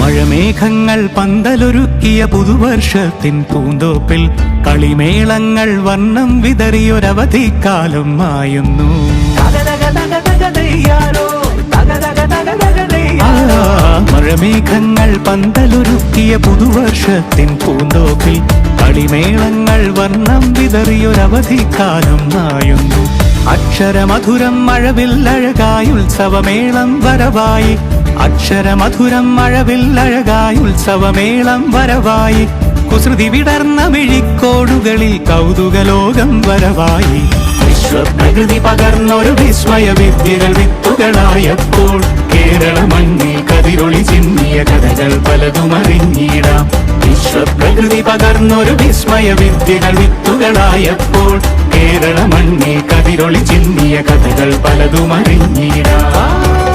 മഴമേഘങ്ങൾ പന്തലൊരുക്കിയ പുതുവർഷത്തിൻ പൂന്തോപ്പിൽ കളിമേളങ്ങൾ വർണ്ണം വിതറിയൊരവധിക്കാലം മായുന്നു. മഴമേഘങ്ങൾ പന്തലൊരുക്കിയ പുതുവർഷത്തിൻ പൂന്തോപ്പിൽ കളിമേളങ്ങൾ വർണ്ണം വിതറിയൊരവധിക്കാലം മായുന്നു. അക്ഷരമധുരം മഴവില്ലഴകായി ഉത്സവമേളം വരവായി, അക്ഷരമധുരം മഴവില്ലഴകായി ഉത്സവമേളം വരവായി, കുസൃതി വിടർന്ന മിഴിക്കോടുകളിൽ കൗതുകലോകം വരവായി. വിശ്വപ്രകൃതി പകർന്നൊരു വിസ്മയ വിദ്യകൾ വിത്തുകളായപ്പോൾ കേരള മണ്ണിൽ കതിരൊളി ചിന്നിയ കഥകൾ പലതും അറിഞ്ഞിടാം. വിശ്വപ്രകൃതി പകർന്നൊരു വിസ്മയ വിദ്യകൾ വിത്തുകളായപ്പോൾ കേരള മണ്ണിൽ കതിരൊളി ചിന്നിയ കഥകൾ പലതും അറിഞ്ഞിടാം.